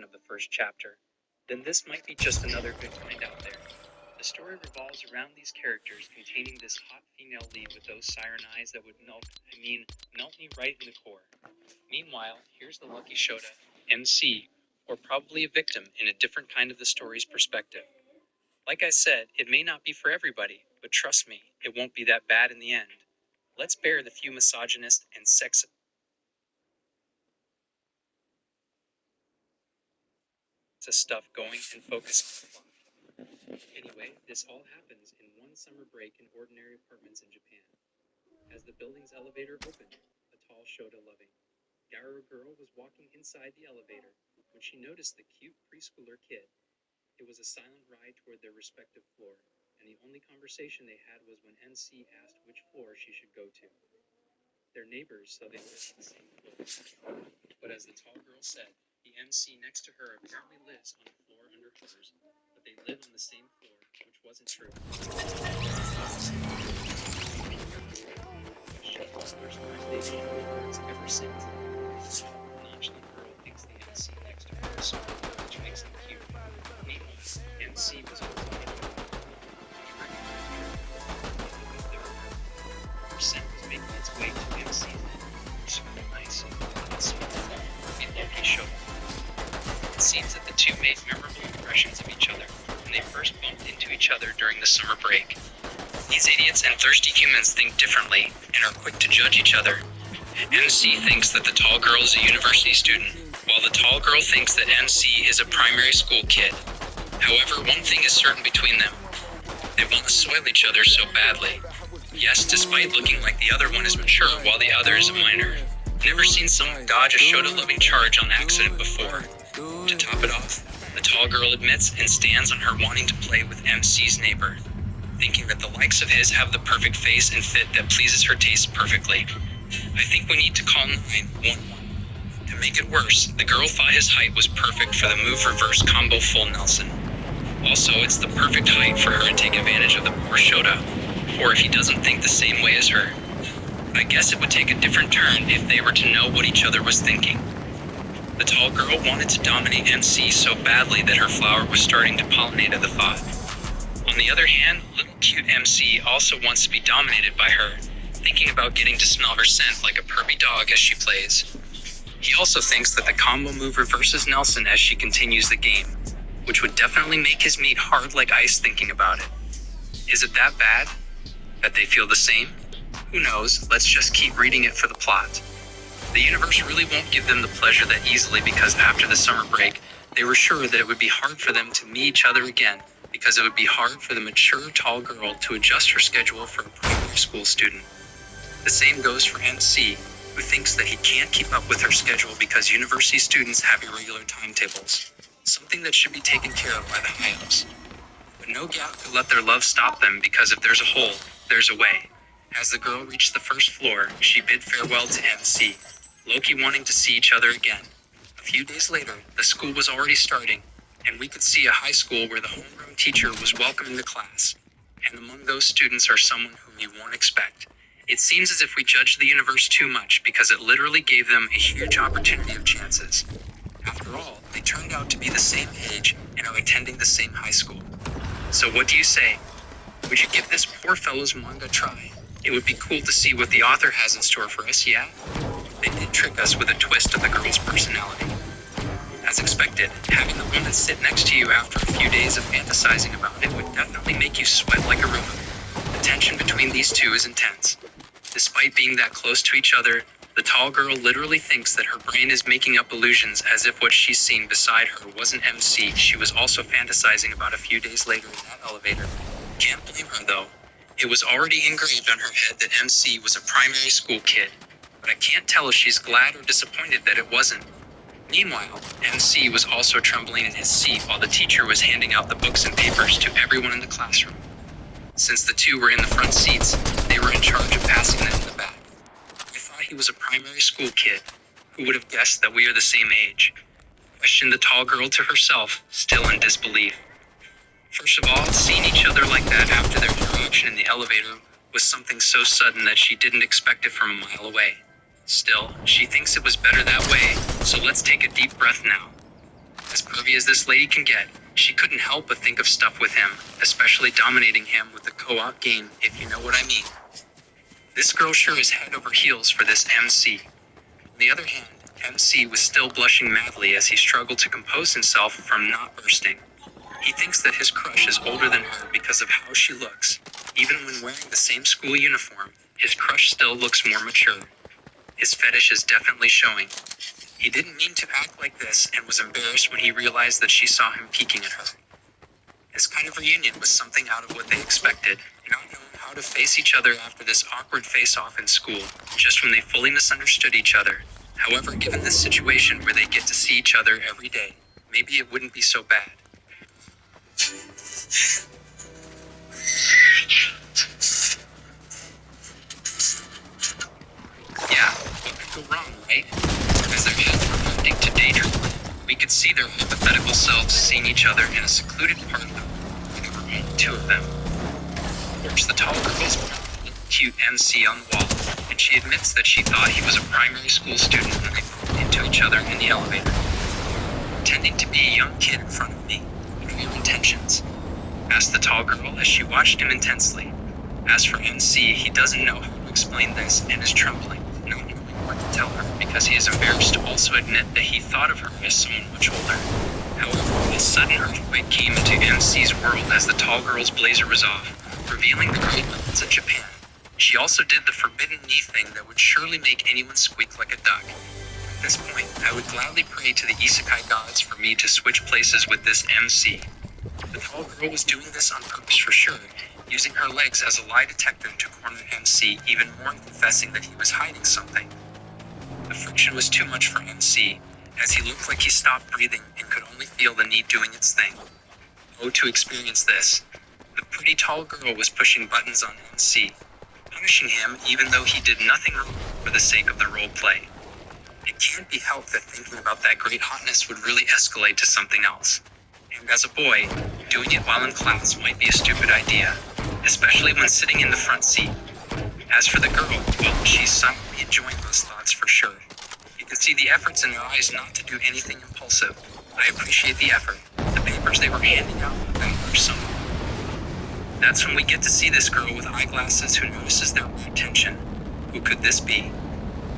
of the first chapter, then this might be just another good find out there. The story revolves around these characters containing this hot female lead with those siren eyes that would melt me right in the core. Meanwhile, here's the lucky Shota, MC, or probably a victim in a different kind of the story's perspective. Like I said, it may not be for everybody, but trust me, it won't be that bad in the end. Let's bear the few misogynist and sexist stuff going and focus on the plot. Anyway, this all happens in one summer break in ordinary apartments in Japan. As the building's elevator opened, a tall Shota-loving Garo girl was walking inside the elevator when she noticed the cute preschooler kid. It was a silent ride toward their respective floor, and the only conversation they had was when NC asked which floor she should go to. They're neighbors, so they live on the same floor. But as the tall girl said, the MC next to her apparently lives on a floor under hers, but they live on the same floor, which wasn't true. First time they've been neighbors ever since. The nonchalant girl thinks the MC next to her is smart, which makes them cute. Meanwhile, MC was always her scent was making its way to MC, which smelled nice and smelled like a lovely show. It seems that the two made memorable impressions of each other when they first bumped into each other during the summer break. These idiots and thirsty humans think differently and are quick to judge each other. MC thinks that the tall girl is a university student, while the tall girl thinks that MC is a primary school kid. However, one thing is certain between them. They want to soil each other so badly. Yes, despite looking like the other one is mature while the other is a minor. Never seen someone dodge a Shota-loving charge on accident before. To top it off, the tall girl admits and stands on her wanting to play with MC's neighbor, thinking that the likes of his have the perfect face and fit that pleases her taste perfectly. I think we need to call 911. To make it worse, the girl thought his height was perfect for the move reverse combo full Nelson. Also, it's the perfect height for her to take advantage of the poor Shota, or if he doesn't think the same way as her. I guess it would take a different turn if they were to know what each other was thinking. The tall girl wanted to dominate MC so badly that her flower was starting to pollinate at the thought. On the other hand, little cute MC also wants to be dominated by her, thinking about getting to smell her scent like a pervy dog as she plays. He also thinks that the combo move reverses Nelson as she continues the game, which would definitely make his meat hard like ice thinking about it. Is it that bad? That they feel the same? Who knows, let's just keep reading it for the plot. The universe really won't give them the pleasure that easily because after the summer break, they were sure that it would be hard for them to meet each other again because it would be hard for the mature tall girl to adjust her schedule for a primary school student. The same goes for MC, who thinks that he can't keep up with her schedule because university students have irregular timetables, something that should be taken care of by the high-ups. But no gal could let their love stop them because if there's a hole, there's a way. As the girl reached the first floor, she bid farewell to MC, Loki wanting to see each other again. A few days later, the school was already starting, and we could see a high school where the homeroom teacher was welcoming the class. And among those students are someone whom you won't expect. It seems as if we judged the universe too much because it literally gave them a huge opportunity of chances. After all, they turned out to be the same age and are attending the same high school. So what do you say? Would you give this poor fellow's manga a try? It would be cool to see what the author has in store for us, yeah? They did trick us with a twist of the girl's personality. As expected, having the woman sit next to you after a few days of fantasizing about it would definitely make you sweat like a Roomba. The tension between these two is intense. Despite being that close to each other, the tall girl literally thinks that her brain is making up illusions as if what she's seen beside her wasn't MC she was also fantasizing about a few days later in that elevator. Can't blame her though. It was already engraved on her head that MC was a primary school kid, but I can't tell if she's glad or disappointed that it wasn't. Meanwhile, MC was also trembling in his seat while the teacher was handing out the books and papers to everyone in the classroom. Since the two were in the front seats, they were in charge of passing them in the back. I thought he was a primary school kid. Who would have guessed that we are the same age? Questioned the tall girl to herself, still in disbelief. First of all, seeing each other like that after their interaction in the elevator was something so sudden that she didn't expect it from a mile away. Still, she thinks it was better that way, so let's take a deep breath now. As pervy as this lady can get, she couldn't help but think of stuff with him, especially dominating him with the co-op game, if you know what I mean. This girl sure is head over heels for this MC. On the other hand, MC was still blushing madly as he struggled to compose himself from not bursting. He thinks that his crush is older than her because of how she looks. Even when wearing the same school uniform, his crush still looks more mature. His fetish is definitely showing. He didn't mean to act like this and was embarrassed when he realized that she saw him peeking at her. This kind of reunion was something out of what they expected, not knowing how to face each other after this awkward face-off in school, just when they fully misunderstood each other. However, given this situation where they get to see each other every day, maybe it wouldn't be so bad. Yeah, what could go wrong, right? As their heads were bonding to date her, we could see their hypothetical selves seeing each other in a secluded part of the room. There were only two of them. Of course, the tall girl's cute MC on the wall, and she admits that she thought he was a primary school student when they bumped into each other in the elevator. Pretending to be a young kid in front of me. What are your intentions? Asked the tall girl as she watched him intensely. As for MC, he doesn't know how to explain this and is trembling, not knowing what to tell her because he is embarrassed to also admit that he thought of her as someone much older. However, a sudden earthquake came into MC's world as the tall girl's blazer was off, revealing the great mountains of Japan. She also did the forbidden knee thing that would surely make anyone squeak like a duck. At this point, I would gladly pray to the isekai gods for me to switch places with this MC. The tall girl was doing this on purpose for sure, using her legs as a lie detector to corner MC, even more confessing that he was hiding something. The friction was too much for MC, as he looked like he stopped breathing and could only feel the knee doing its thing. Oh, to experience this. The pretty tall girl was pushing buttons on MC, punishing him even though he did nothing wrong for the sake of the role play. It can't be helped that thinking about that great hotness would really escalate to something else. And as a boy, doing it while in class might be a stupid idea, especially when sitting in the front seat. As for the girl, well, she's silently enjoying those thoughts for sure. You can see the efforts in her eyes not to do anything impulsive. I appreciate the effort. The papers they were handing out were some. That's when we get to see this girl with eyeglasses who notices their attention. Who could this be?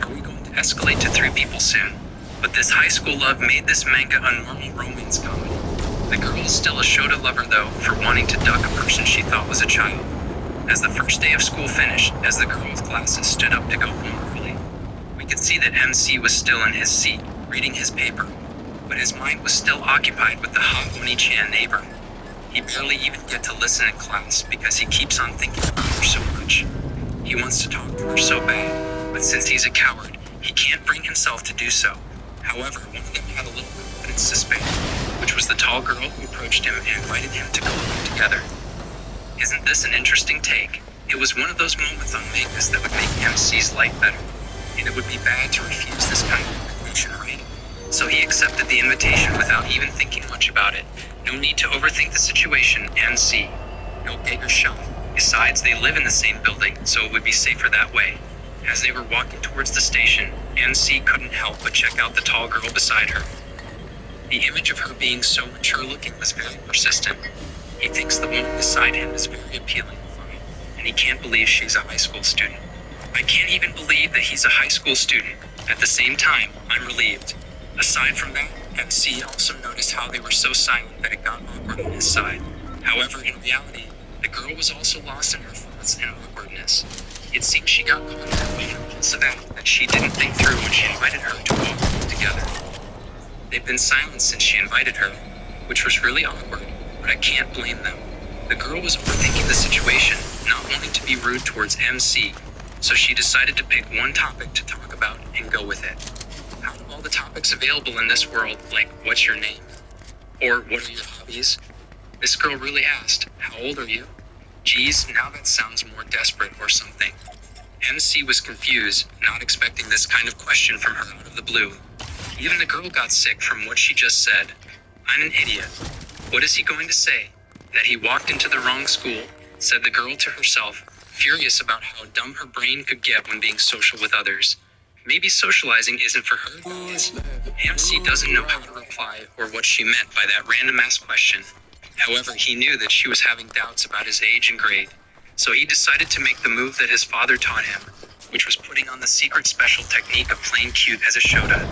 Are we going to escalate to 3 people soon? But this high school love made this manga a normal romance comedy. The girl is still a Shota lover though, for wanting to duck a person she thought was a child. As the first day of school finished, as the girl with glasses stood up to go home early, we could see that MC was still in his seat, reading his paper, but his mind was still occupied with the hot Oni-chan neighbor. He barely even get to listen in class because he keeps on thinking about her so much. He wants to talk to her so bad, but since he's a coward, he can't bring himself to do so. However, one of them had a little confidence to spare, which was the tall girl who approached him and invited him to go home together. Isn't this an interesting take? It was one of those moments on mangas that would make MC's life better, and it would be bad to refuse this kind of invitation, right? So he accepted the invitation without even thinking much about it. No need to overthink the situation, MC. No bigger shot. Besides, they live in the same building, so it would be safer that way. As they were walking towards the station, MC couldn't help but check out the tall girl beside her. The image of her being so mature-looking was very persistent. He thinks the woman beside him is very appealing, and he can't believe she's a high school student. I can't even believe that he's a high school student. At the same time, I'm relieved. Aside from that, MC also noticed how they were so silent that it got awkward on his side. However, in reality, the girl was also lost in her thoughts and awkwardness. It seemed she got caught up in an impulsive act that she didn't think through when she invited her to walk home together. They've been silent since she invited her, which was really awkward, but I can't blame them. The girl was overthinking the situation, not wanting to be rude towards MC, so she decided to pick one topic to talk about and go with it. Out of all the topics available in this world, like what's your name? Or what are your hobbies? This girl really asked, how old are you? Geez, now that sounds more desperate or something. MC was confused, not expecting this kind of question from her out of the blue. Even the girl got sick from what she just said. I'm an idiot. What is he going to say? That he walked into the wrong school, said the girl to herself, furious about how dumb her brain could get when being social with others. Maybe socializing isn't for her, guys. MC doesn't know how to reply or what she meant by that random-ass question. However, he knew that she was having doubts about his age and grade, so he decided to make the move that his father taught him, which was putting on the secret special technique of playing cute as a Shota.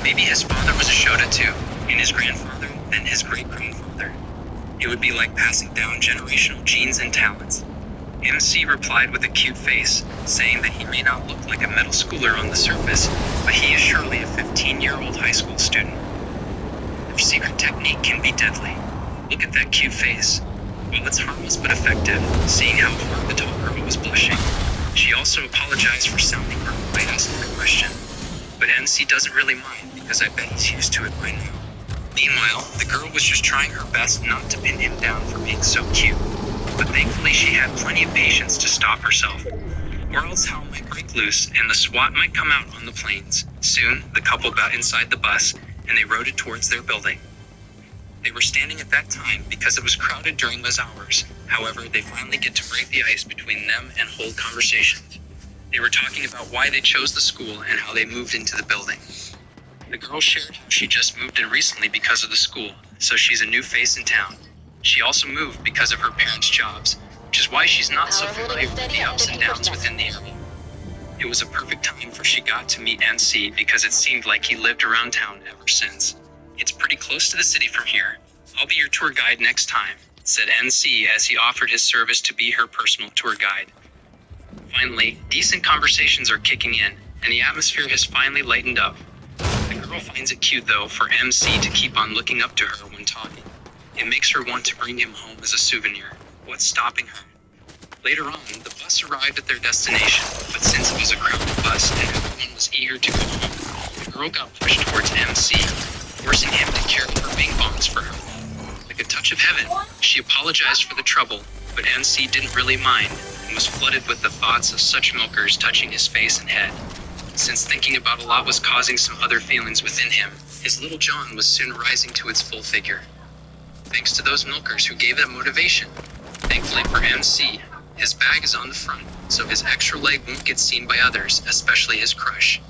Maybe his father was a Shota too, and his grandfather, then his great-grandfather. It would be like passing down generational genes and talents. MC replied with a cute face, saying that he may not look like a middle schooler on the surface, but he is surely a 15-year-old high school student. Their secret technique can be deadly. Look at that cute face. While it's harmless but effective, seeing how hard the tall girl was blushing. She also apologized for sounding rude by asking the question. But MC doesn't really mind, because I bet he's used to it by now. Meanwhile, the girl was just trying her best not to pin him down for being so cute. But thankfully she had plenty of patience to stop herself. Or else hell might break loose and the SWAT might come out on the planes. Soon, the couple got inside the bus, and they rode it towards their building. They were standing at that time because it was crowded during those hours. However, they finally get to break the ice between them and hold conversations. They were talking about why they chose the school and how they moved into the building. The girl shared how she just moved in recently because of the school, so she's a new face in town. She also moved because of her parents' jobs, which is why she's not so familiar with the ups and downs within the area. It was a perfect time for she got to meet MC because it seemed like he lived around town ever since. It's pretty close to the city from here. I'll be your tour guide next time, said NC as he offered his service to be her personal tour guide. Finally, decent conversations are kicking in, and the atmosphere has finally lightened up. The girl finds it cute though for MC to keep on looking up to her when talking. It makes her want to bring him home as a souvenir. What's stopping her? Later on, the bus arrived at their destination, but since it was a crowded bus and everyone was eager to go home, the girl got pushed towards MC, forcing him to carry her bing bongs for her. Like a touch of heaven, she apologized for the trouble, but MC didn't really mind and was flooded with the thoughts of such milkers touching his face and head. Since thinking about a lot was causing some other feelings within him, his little John was soon rising to its full figure. Thanks to those milkers who gave that motivation. Thankfully for MC, his bag is on the front, so his extra leg won't get seen by others, especially his crush.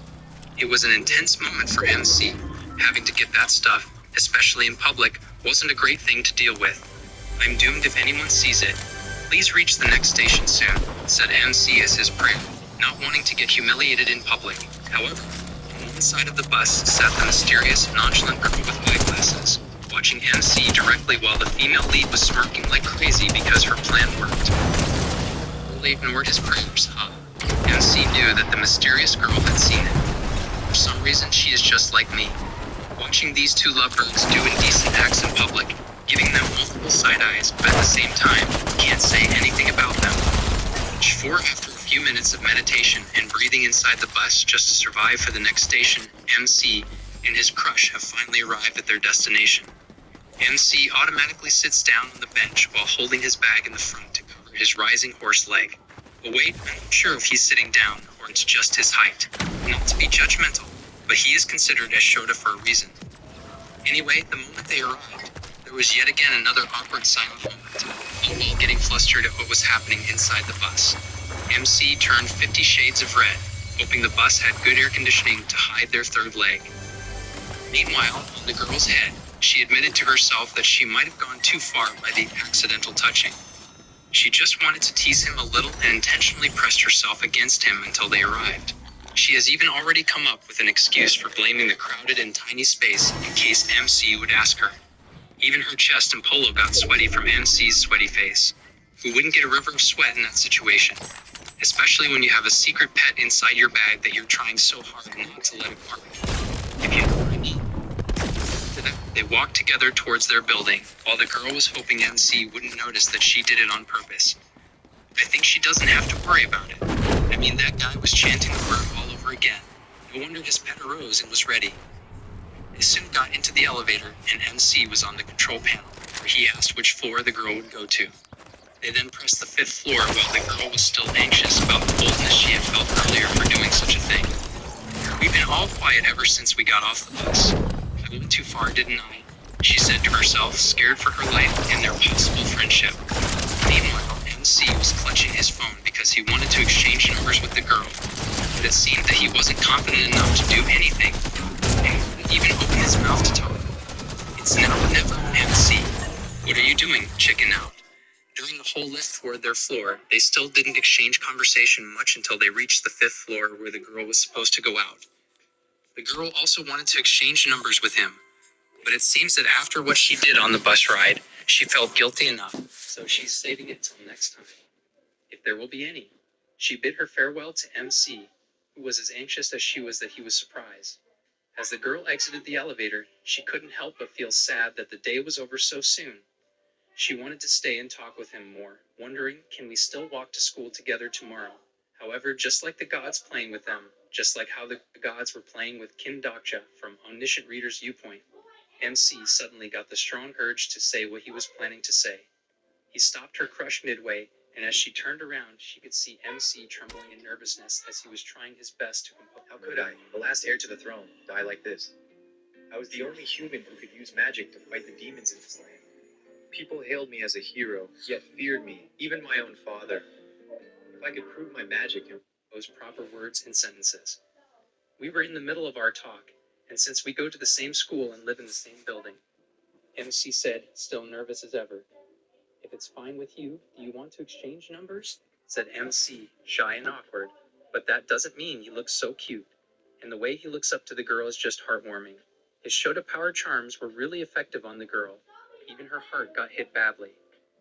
It was an intense moment for MC. Having to get that stuff, especially in public, wasn't a great thing to deal with. I'm doomed if anyone sees it. Please reach the next station soon, said MC as his prayer, not wanting to get humiliated in public. However, on one side of the bus sat the mysterious, nonchalant girl with eyeglasses, watching MC directly while the female lead was smirking like crazy because her plan worked. Totally ignored his prayers, huh? MC knew that the mysterious girl had seen it. For some reason, she is just like me. Watching these two lovebirds do indecent acts in public, giving them multiple side eyes, but at the same time, can't say anything about them. After a few minutes of meditation and breathing inside the bus just to survive for the next station, MC and his crush have finally arrived at their destination. MC automatically sits down on the bench while holding his bag in the front to cover his rising horse leg. But wait, I'm not sure if he's sitting down or it's just his height. Not to be judgmental, but he is considered as Shota for a reason. Anyway, the moment they arrived, there was yet again another awkward silent moment, all getting flustered at what was happening inside the bus. MC turned 50 shades of red, hoping the bus had good air conditioning to hide their third leg. Meanwhile, on the girl's head, she admitted to herself that she might have gone too far by the accidental touching. She just wanted to tease him a little and intentionally pressed herself against him until they arrived. She has even already come up with an excuse for blaming the crowded and tiny space in case MC would ask her. Even her chest and polo got sweaty from MC's sweaty face. Who wouldn't get a river of sweat in that situation? Especially when you have a secret pet inside your bag that you're trying so hard not to let it bark. If you know what I mean. After that, they walked together towards their building, while the girl was hoping MC wouldn't notice that she did it on purpose. I think she doesn't have to worry about it. I mean, that guy was chanting the word all over again. No wonder his pet arose and was ready. They soon got into the elevator, and MC was on the control panel, where he asked which floor the girl would go to. They then pressed the 5th floor while the girl was still anxious about the boldness she had felt earlier for doing such a thing. We've been all quiet ever since we got off the bus. I went too far, didn't I? She said to herself, scared for her life and their possible friendship. Meanwhile, MC was clutching his phone because he wanted to exchange numbers with the girl, but it seemed that he wasn't confident enough to do anything, and wouldn't even open his mouth to talk. It's now or never, MC. What are you doing, chicken out? During the whole lift toward their floor, they still didn't exchange conversation much until they reached the 5th floor where the girl was supposed to go out. The girl also wanted to exchange numbers with him, but it seems that after what she did on the bus ride, she felt guilty enough, so she's saving it till next time, if there will be any. She bid her farewell to MC, who was as anxious as she was that he was surprised. As the girl exited the elevator, she couldn't help but feel sad that the day was over so soon. She wanted to stay and talk with him more, wondering, can we still walk to school together tomorrow? However, just like the gods playing with them, just like how the gods were playing with Kim Dokcha from Omniscient Reader's viewpoint, MC suddenly got the strong urge to say what he was planning to say. He stopped her crush midway, and as she turned around, she could see MC trembling in nervousness as he was trying his best to compose. How could I, the last heir to the throne, die like this? I was the only human who could use magic to fight the demons in this land. People hailed me as a hero, yet feared me, even my own father. If I could prove my magic and Those proper words and sentences. We were in the middle of our talk, and since we go to the same school and live in the same building, MC said, still nervous as ever. If it's fine with you, do you want to exchange numbers? Said MC, shy and awkward, but that doesn't mean he looks so cute. And the way he looks up to the girl is just heartwarming. His Shota power charms were really effective on the girl. Even her heart got hit badly.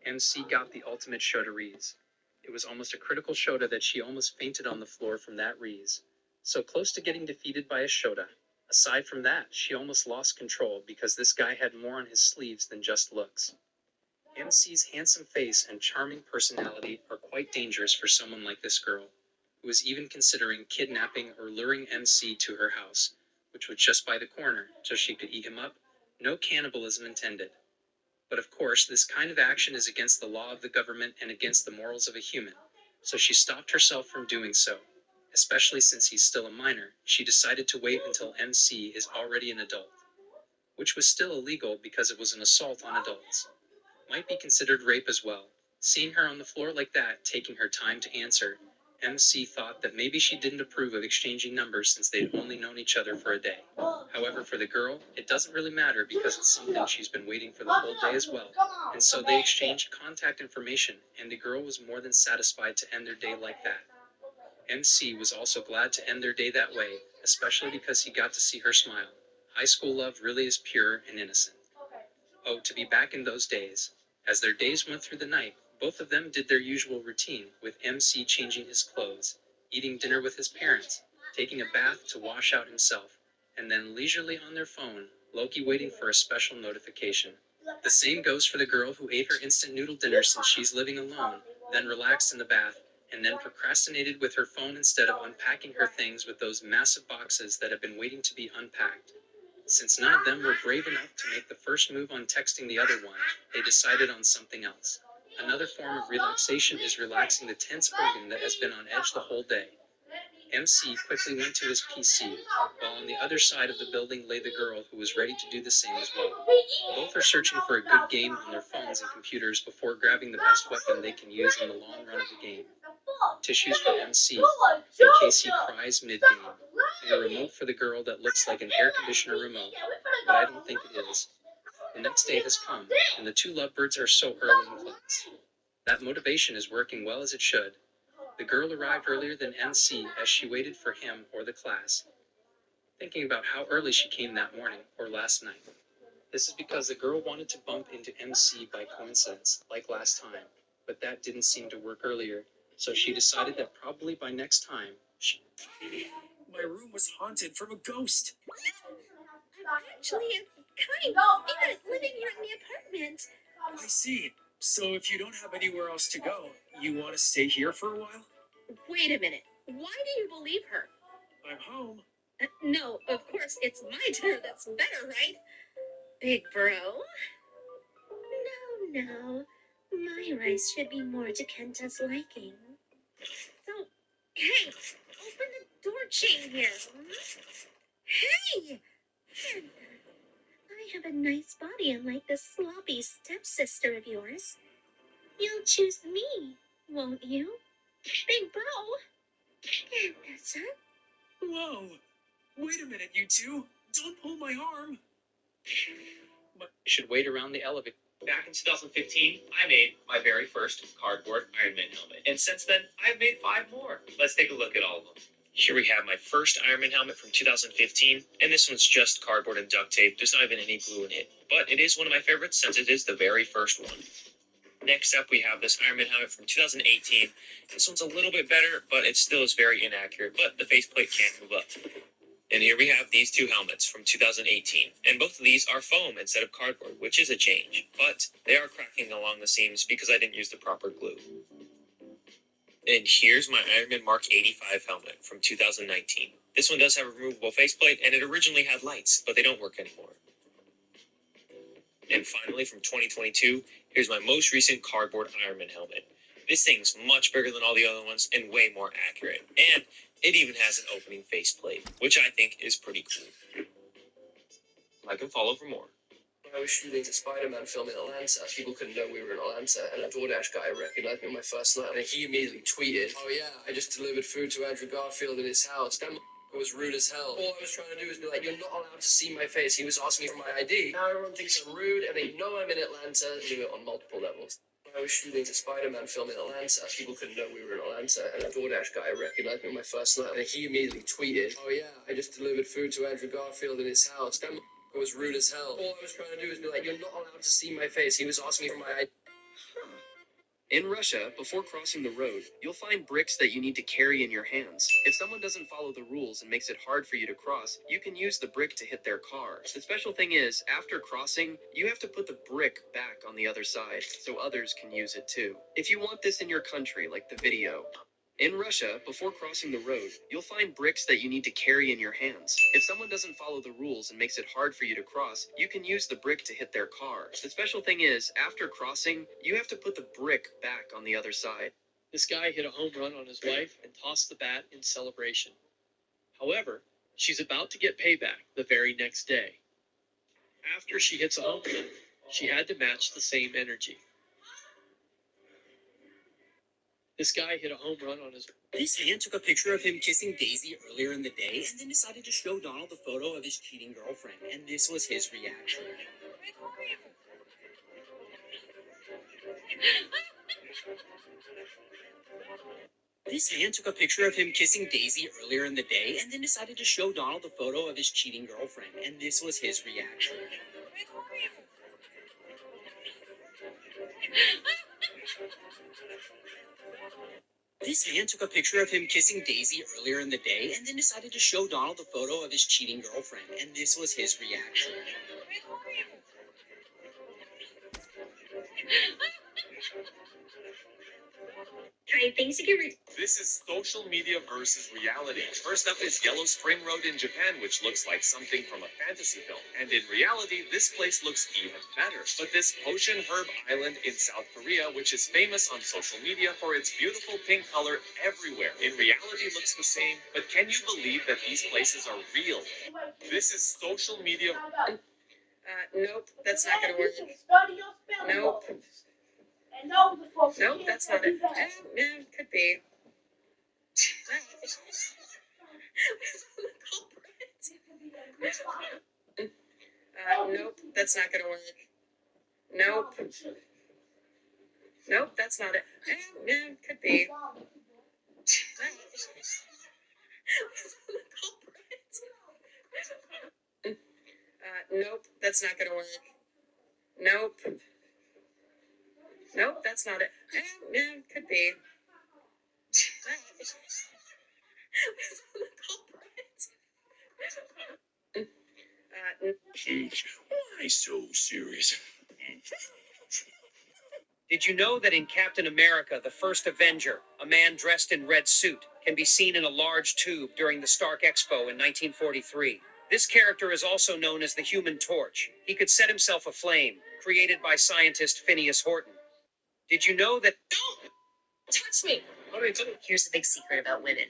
MC got the ultimate Shota Reese. It was almost a critical Shota that she almost fainted on the floor from that Reese. So close to getting defeated by a Shota. Aside from that, she almost lost control because this guy had more on his sleeves than just looks. MC's handsome face and charming personality are quite dangerous for someone like this girl, who was even considering kidnapping or luring MC to her house, which was just by the corner, so she could eat him up. No cannibalism intended. But of course, this kind of action is against the law of the government and against the morals of a human, so she stopped herself from doing so. Especially since he's still a minor, she decided to wait until MC is already an adult, which was still illegal because it was an assault on adults. Might be considered rape as well. Seeing her on the floor like that, taking her time to answer, MC thought that maybe she didn't approve of exchanging numbers since they'd only known each other for a day. However, for the girl, it doesn't really matter because it's something she's been waiting for the whole day as well. And so they exchanged contact information, and the girl was more than satisfied to end their day like that. MC was also glad to end their day that way, especially because he got to see her smile. High school love really is pure and innocent. Oh, to be back in those days. As their days went through the night, both of them did their usual routine, with MC changing his clothes, eating dinner with his parents, taking a bath to wash out himself, and then leisurely on their phone, Loki waiting for a special notification. The same goes for the girl who ate her instant noodle dinner since she's living alone, then relaxed in the bath, and then procrastinated with her phone instead of unpacking her things with those massive boxes that have been waiting to be unpacked. Since none of them were brave enough to make the first move on texting the other one, they decided on something else. Another form of relaxation is relaxing the tense organ that has been on edge the whole day. MC quickly went to his PC, while on the other side of the building lay the girl who was ready to do the same as well. Both are searching for a good game on their phones and computers before grabbing the best weapon they can use in the long run of the game. Tissues for MC, in case he cries mid-game, and a remote for the girl that looks like an air conditioner remote, but I don't think it is. The next day has come, and the two lovebirds are so early in class. That motivation is working well as it should. The girl arrived earlier than MC as she waited for him or the class, thinking about how early she came that morning or last night. This is because the girl wanted to bump into MC by coincidence, like last time, but that didn't seem to work earlier, so she decided that probably by next time, my room was haunted from a ghost. I'm actually kind of even living here in the apartment. I see. So if you don't have anywhere else to go, you want to stay here for a while? Wait a minute. Why do you believe her? I'm home. No, of course, it's my dinner that's better, right? Big bro? No. My rice should be more to Kenta's liking. So, hey, open the door chain here. Hey! Kenta, I have a nice body unlike this sloppy stepsister of yours. You'll choose me, Won't you? Big bro. And that's it. Whoa! Wait a minute, you two! Don't pull my arm! But you should wait around the elevator. Back in 2015, I made my very first cardboard Iron Man helmet. And since then, I've made 5 more. Let's take a look at all of them. Here we have my first Iron Man helmet from 2015, and this one's just cardboard and duct tape. There's not even any glue in it. But it is one of my favorites since it is the very first one. Next up, we have this Iron Man helmet from 2018. This one's a little bit better, but it still is very inaccurate, but the faceplate can't move up. And here we have these 2 helmets from 2018, and both of these are foam instead of cardboard, which is a change, but they are cracking along the seams because I didn't use the proper glue. And here's my Iron Man Mark 85 helmet from 2019. This one does have a removable faceplate, and it originally had lights, but they don't work anymore. And finally, from 2022, here's my most recent cardboard Iron Man helmet. This thing's much bigger than all the other ones and way more accurate, and it even has an opening faceplate, which I think is pretty cool. Like and follow for more. I was shooting a Spider-Man film in Atlanta. People couldn't know we were in Atlanta, and a DoorDash guy recognized me on my first night, and he immediately tweeted, "Oh yeah, I just delivered food to Andrew Garfield in his house. That was rude as hell. All I was trying to do was be like, you're not allowed to see my face. He was asking me for my ID. Now everyone thinks I'm rude, and they know I'm in Atlanta. They do it on multiple levels." I was shooting a Spider-Man film in Atlanta. People couldn't know we were in Atlanta, and a DoorDash guy recognized me on my first night, and he immediately tweeted, "Oh yeah, I just delivered food to Andrew Garfield in his house. That was rude as hell. All I was trying to do was be like, you're not allowed to see my face. He was asking me for my ID." In Russia, before crossing the road, you'll find bricks that you need to carry in your hands. If someone doesn't follow the rules and makes it hard for you to cross, you can use the brick to hit their car. The special thing is, after crossing, you have to put the brick back on the other side, so others can use it too. If you want this in your country, like the video. In Russia, before crossing the road, you'll find bricks that you need to carry in your hands. If someone doesn't follow the rules and makes it hard for you to cross, you can use the brick to hit their car. The special thing is, after crossing, you have to put the brick back on the other side. This guy hit a home run on his wife and tossed the bat in celebration. However, she's about to get payback the very next day. After she hits a home run, she had to match the same energy. This guy hit a home run on his... This man took a picture of him kissing Daisy earlier in the day and then decided to show Donald the photo of his cheating girlfriend, and this was his reaction. This man took a picture of him kissing Daisy earlier in the day and then decided to show Donald the photo of his cheating girlfriend, and this was his reaction. This man took a picture of him kissing Daisy earlier in the day and then decided to show Donald the photo of his cheating girlfriend, and this was his reaction. Try things you can read. This is social media versus reality. First up is Yellow Spring Road in Japan, which looks like something from a fantasy film. And in reality, this place looks even better. But this Ocean Herb Island in South Korea, which is famous on social media for its beautiful pink color everywhere, in reality looks the same. But can you believe that these places are real? This is social media. Nope, that's not gonna work. Nope. Nope, that's not it. Yeah, could be. Nope, that's not gonna work. Nope. Nope, that's not it. Yeah, could be. Nope, that's not gonna work. Nope. Nope, that's not it. Yeah, could be. Why so serious? Did you know that in Captain America, the first Avenger, a man dressed in red suit can be seen in a large tube during the Stark Expo in 1943? This character is also known as the Human Torch. He could set himself aflame, created by scientist Phineas Horton. Did you know that... Don't touch me. Here's the big secret about women.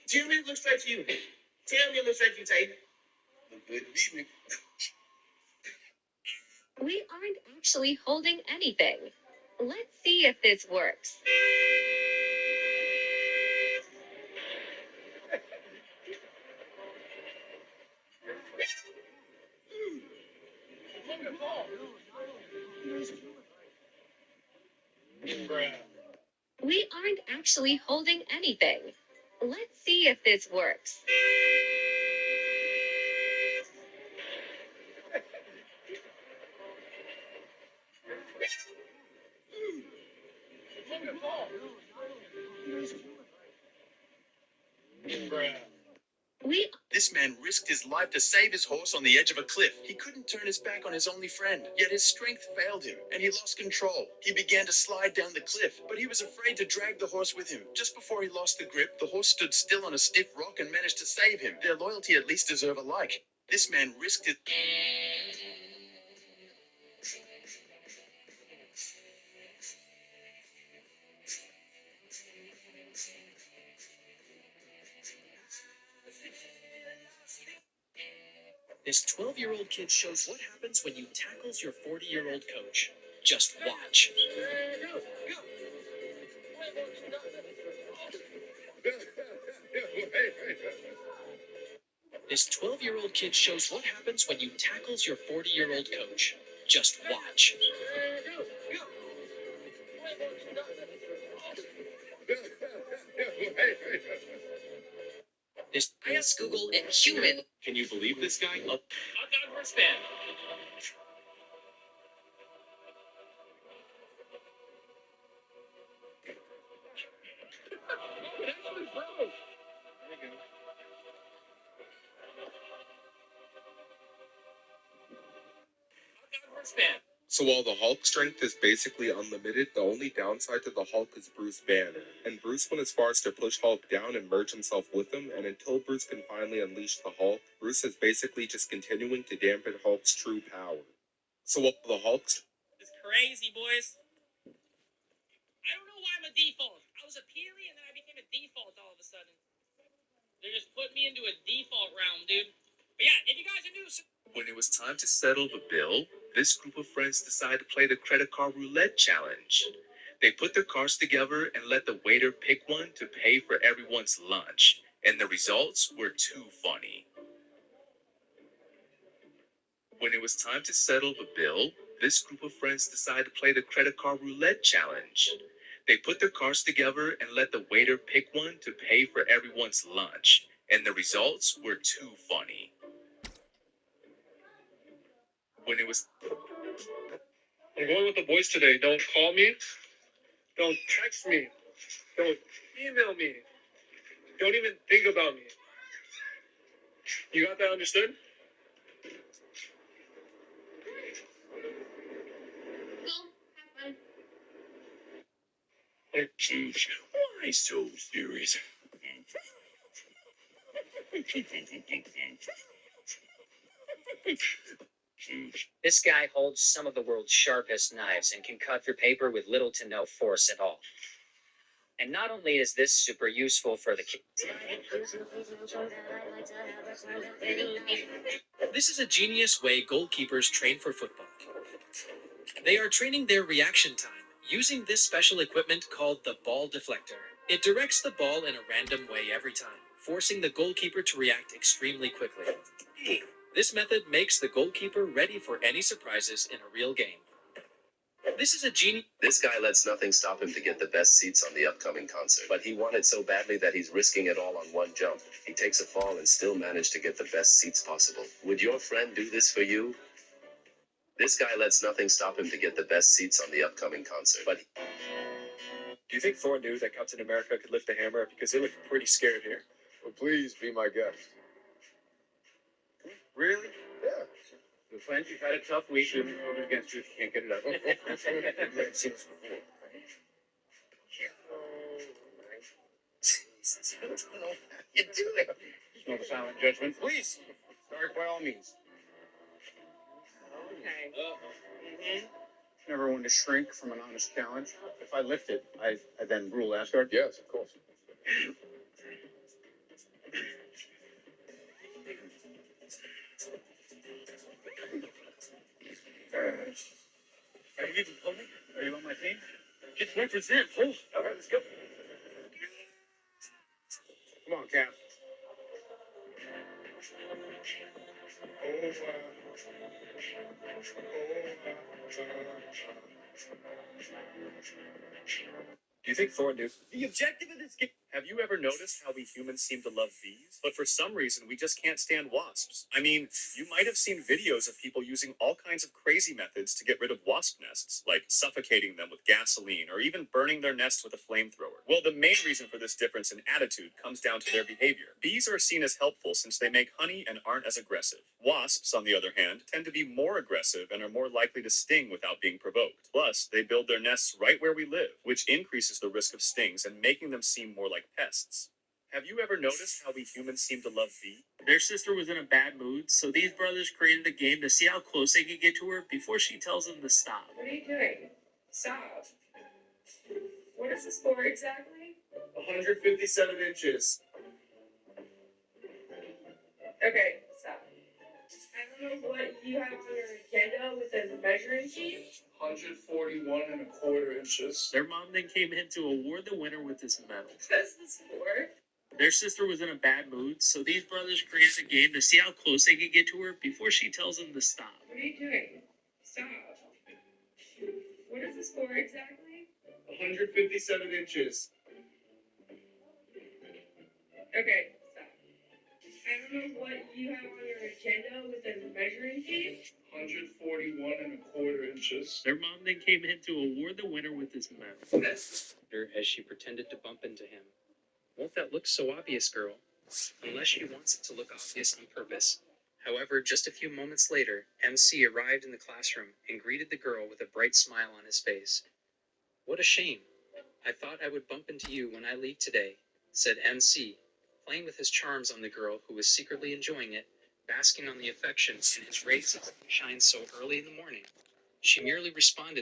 Tell me it looks like you. Tell me it looks like you, Tate. Good evening. We aren't actually holding anything. Let's see if this works. We aren't actually holding anything. Let's see if this works. This man risked his life to save his horse on the edge of a cliff. He couldn't turn his back on his only friend, yet his strength failed him, and he lost control. He began to slide down the cliff, but he was afraid to drag the horse with him. Just before he lost the grip, the horse stood still on a stiff rock and managed to save him. Their loyalty at least deserve a like. This man risked it. This 12-year-old kid shows what happens when you tackles your 40-year-old coach. Just watch. This 12-year-old kid shows what happens when you tackles your 40-year-old coach. Just watch. This ask Google and human. Can you believe this guy? A hot dog wristband. So while the Hulk's strength is basically unlimited, the only downside to the Hulk is Bruce Banner. And Bruce went as far as to push Hulk down and merge himself with him, and until Bruce can finally unleash the Hulk, Bruce is basically just continuing to dampen Hulk's true power. So while the Hulk's It's crazy, boys. I don't know why I'm a default. I was a Peely and then I became a default all of a sudden. They just put me into a default realm, dude. But yeah, if you guys are new, When it was time to settle the bill, this group of friends decided to play the credit card roulette challenge. They put their cards together and let the waiter pick one to pay for everyone's lunch, and the results were too funny. When it was time to settle the bill, this group of friends decided to play the credit card roulette challenge. They put their cards together and let the waiter pick one to pay for everyone's lunch, and the results were too funny. When it was I'm going with the boys today. Don't call me. Don't text me. Don't email me. Don't even think about me. You got that understood? Jeez, why so serious? This guy holds some of the world's sharpest knives and can cut through paper with little to no force at all. And not only is this super useful for the kids. This is a genius way goalkeepers train for football. They are training their reaction time using this special equipment called the ball deflector. It directs the ball in a random way every time, forcing the goalkeeper to react extremely quickly. This method makes the goalkeeper ready for any surprises in a real game. This is a genius. This guy lets nothing stop him to get the best seats on the upcoming concert. But he wanted so badly that he's risking it all on one jump. He takes a fall and still managed to get the best seats possible. Would your friend do this for you? This guy lets nothing stop him to get the best seats on the upcoming concert. But Do you think Thor knew that Captain America could lift a hammer? Because they look pretty scared here. Well, please be my guest. Really? Yeah. The friends, you've had a tough week. You're voted against you if you can't get it up. I've seen this before. You do it. Smell the silent judgment. Please. Start by all means. Okay. Never one to shrink from an honest challenge. If I lift it, I then rule Asgard. Yes, of course. you even play? Are you on my team? Just represent, fool. All right, let's go. Come on, Cap. Do you think Thor knew? The objective of this game. Have you ever noticed how we humans seem to love bees, but for some reason we just can't stand wasps? I mean, you might have seen videos of people using all kinds of crazy methods to get rid of wasp nests, like suffocating them with gasoline or even burning their nest with a flamethrower. Well, the main reason for this difference in attitude comes down to their behavior. Bees are seen as helpful since they make honey and aren't as aggressive. Wasps, on the other hand, tend to be more aggressive and are more likely to sting without being provoked. Plus, they build their nests right where we live, which increases the risk of stings and making them seem more like pests. Have you ever noticed how we humans seem to love bees? Their sister was in a bad mood, so these brothers created a game to see how close they could get to her before she tells them to stop. What are you doing? Stop. What is the score exactly? 157 inches. Okay, stop. I don't know what you have on your agenda with the measuring tape. 141 and a quarter inches. Their mom then came in to award the winner with this medal. That's the score. Their sister was in a bad mood, so these brothers created a game to see how close they could get to her before she tells them to stop. What are you doing? Stop. What is the score exactly? 157 inches. Okay, stop. I don't know what you have on your agenda with the measuring tape. 141 and a quarter inches. Their mom then came in to award the winner with this medal. As she pretended to bump into him. Won't that look so obvious, girl? Unless she wants it to look obvious on purpose. However, just a few moments later, MC arrived in the classroom and greeted the girl with a bright smile on his face. What a shame. I thought I would bump into you when I leave today, said MC, playing with his charms on the girl who was secretly enjoying it, basking on the affection and its rays of sunshine so early in the morning. She merely responded